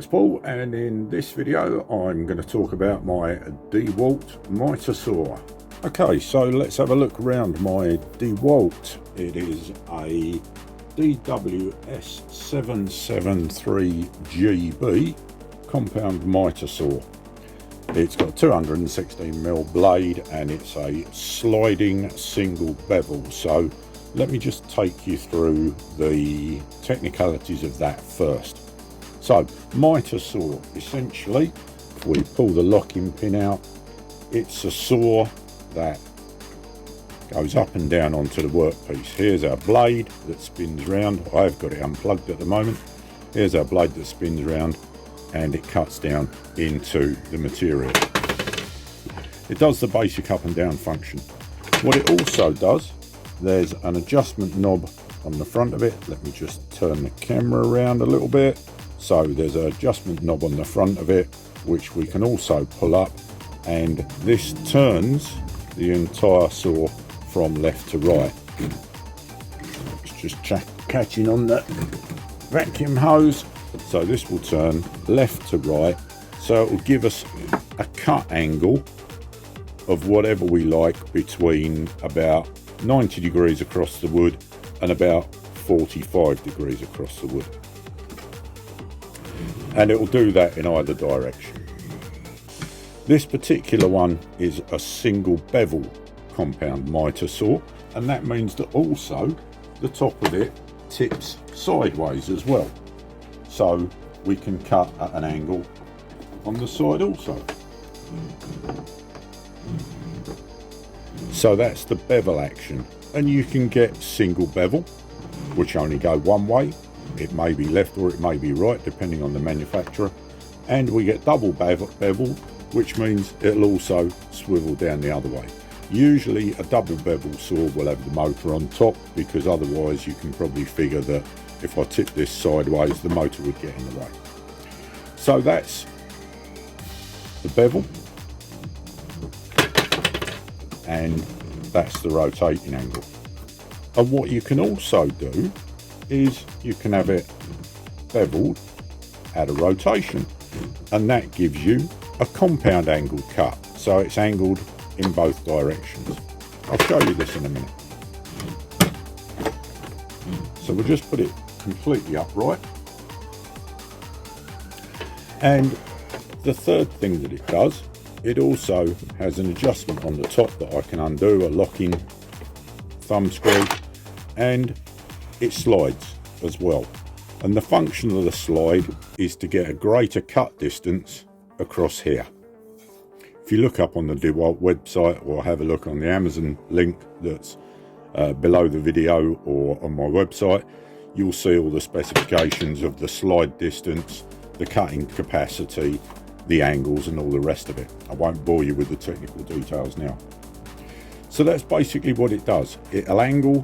Paul, and in this video I'm going to talk about my DeWalt Mitre saw. Okay, so let's have a look around my DeWalt. It is a DWS-773 GB compound mitre saw. It's got a 216mm blade and it's a sliding single bevel. So let me just take you through the technicalities of that first. So, mitre saw, essentially, if we pull the locking pin out, it's a saw that goes up and down onto the workpiece. Here's our blade that spins round. I've got it unplugged at the moment. Here's our blade that spins round and it cuts down into the material. It does the basic up and down function. What it also does, there's an adjustment knob on the front of it. Let me just turn the camera around a little bit. So there's an adjustment knob on the front of it, which we can also pull up, and this turns the entire saw from left to right. It's just catching on the vacuum hose. So this will turn left to right. So it will give us a cut angle of whatever we like between about 90 degrees across the wood and about 45 degrees across the wood. And it will do that in either direction. This particular one is a single bevel compound mitre saw, and that means that also the top of it tips sideways as well. So we can cut at an angle on the side also. So that's the bevel action, and you can get single bevel, which only go one way. It may be left or it may be right, depending on the manufacturer. And we get double bevel, which means it'll also swivel down the other way. Usually a double bevel saw will have the motor on top, because otherwise you can probably figure that if I tip this sideways, the motor would get in the way. So that's the bevel, and that's the rotating angle. And what you can also do is you can have it beveled at a rotation, and that gives you a compound angle cut, so it's angled in both directions. I'll show you this in a minute. So we'll just put it completely upright, and the third thing that it does, it also has an adjustment on the top that I can undo, a locking thumb screw, and it slides as well. And the function of the slide is to get a greater cut distance across here. If you look up on the DeWalt website, or have a look on the Amazon link that's below the video or on my website, you'll see all the specifications of the slide distance, the cutting capacity, the angles and all the rest of it. I won't bore you with the technical details now. So that's basically what it does. It'll angle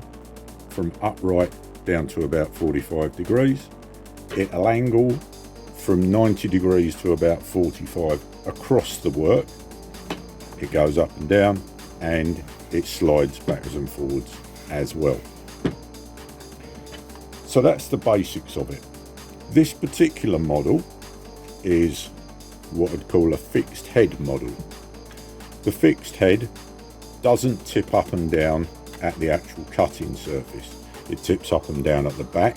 from upright down to about 45 degrees. It'll angle from 90 degrees to about 45 across the work. It goes up and down, and it slides backwards and forwards as well. So that's the basics of it. This particular model is what I'd call a fixed head model. The fixed head doesn't tip up and down at the actual cutting surface. It tips up and down at the back,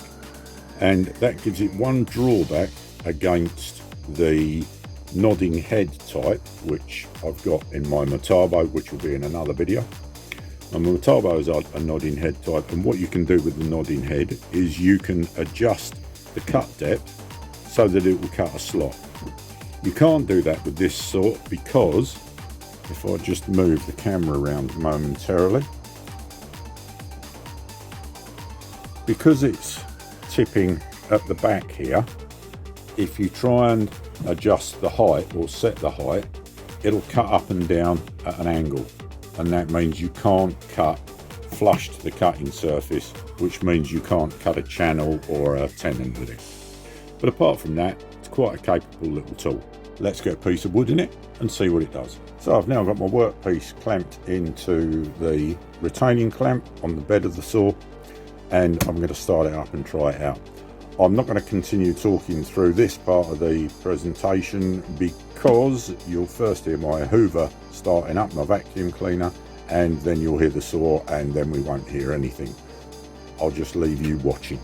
and that gives it one drawback against the nodding head type, which I've got in my Metabo, which will be in another video. And the Metabo is a nodding head type, and what you can do with the nodding head is you can adjust the cut depth so that it will cut a slot. You can't do that with this saw, because if I just move the camera around momentarily, because it's tipping at the back here, if you try and adjust the height or set the height, it'll cut up and down at an angle, and that means you can't cut flush to the cutting surface, which means you can't cut a channel or a tenon with it. But apart from that, it's quite a capable little tool. Let's get a piece of wood in it and see what it does. So I've now got my workpiece clamped into the retaining clamp on the bed of the saw, and I'm going to start it up and try it out. I'm not going to continue talking through this part of the presentation because you'll first hear my Hoover starting up, my vacuum cleaner, and then you'll hear the saw, and then we won't hear anything. I'll just leave you watching.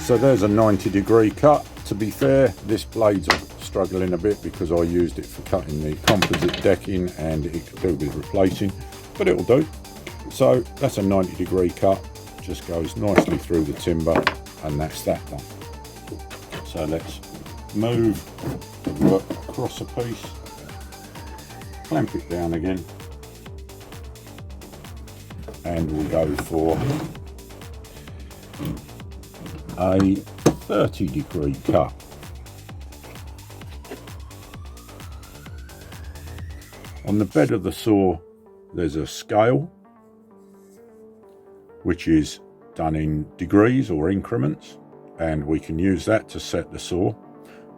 So there's a 90-degree cut. To be fair, this blade's struggling a bit because I used it for cutting the composite decking and it could do with replacing, but it'll do. So that's a 90-degree cut, just goes nicely through the timber, and that's that done. So let's move the work across a piece, clamp it down again, and we'll go for a 30-degree cut. On the bed of the saw there's a scale which is done in degrees or increments, and we can use that to set the saw,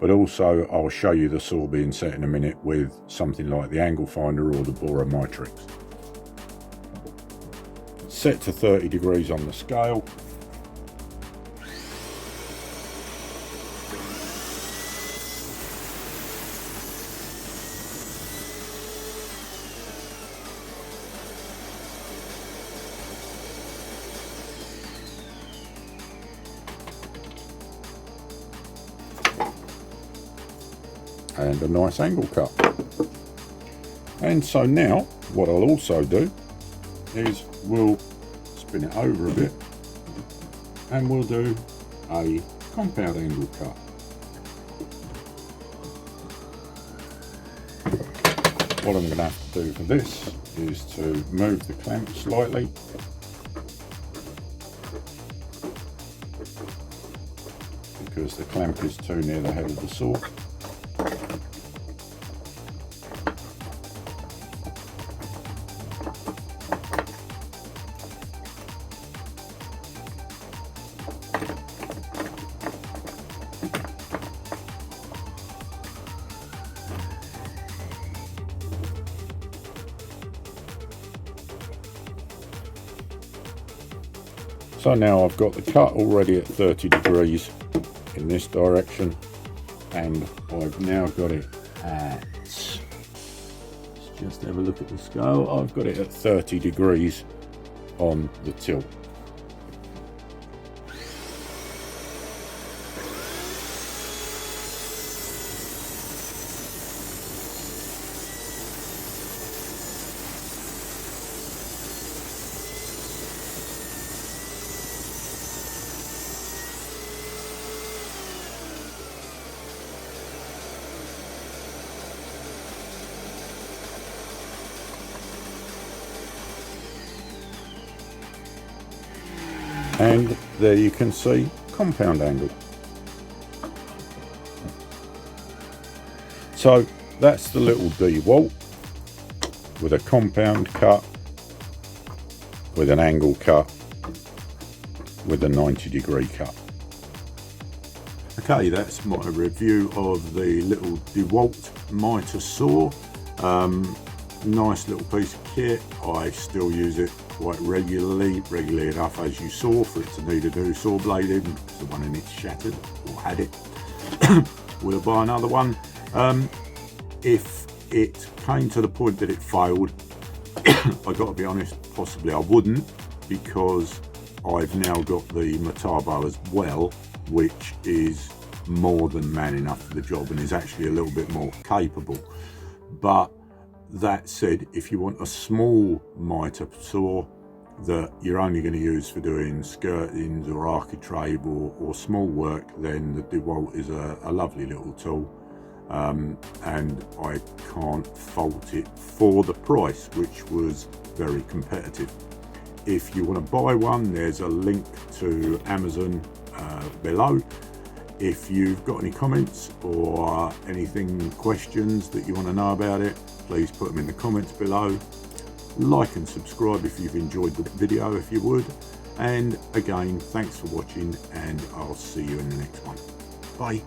but also I'll show you the saw being set in a minute with something like the angle finder or the borer Mitre. Set to 30 degrees on the scale. And a nice angle cut. And so now what I'll also do is we'll spin it over a bit and we'll do a compound angle cut. What I'm going to have to do for this is to move the clamp slightly, because the clamp is too near the head of the saw. So now I've got the cut already at 30 degrees in this direction, and I've now got it at, let's just have a look at the scale, I've got it at 30 degrees on the tilt. And there you can see compound angle. So that's the little DeWalt with a compound cut, with an angle cut, with a 90-degree cut. Okay, that's my review of the little DeWalt Mitre saw. Nice little piece of kit. I still use it quite regularly enough, as you saw, for it to need a new saw blade in, because the one in it's shattered, or had it. We'll buy another one. If it came to the point that it failed, I got to be honest, possibly I wouldn't, because I've now got the Mitre as well, which is more than man enough for the job and is actually a little bit more capable. But that said, if you want a small Mitre saw that you're only going to use for doing skirtings or architrave or small work, then the DeWalt is a lovely little tool, and I can't fault it for the price, which was very competitive. If you want to buy one, there's a link to Amazon below. If you've got any comments or anything, questions that you want to know about it, please put them in the comments below. Like and subscribe if you've enjoyed the video, if you would. And again, thanks for watching, and I'll see you in the next one. Bye.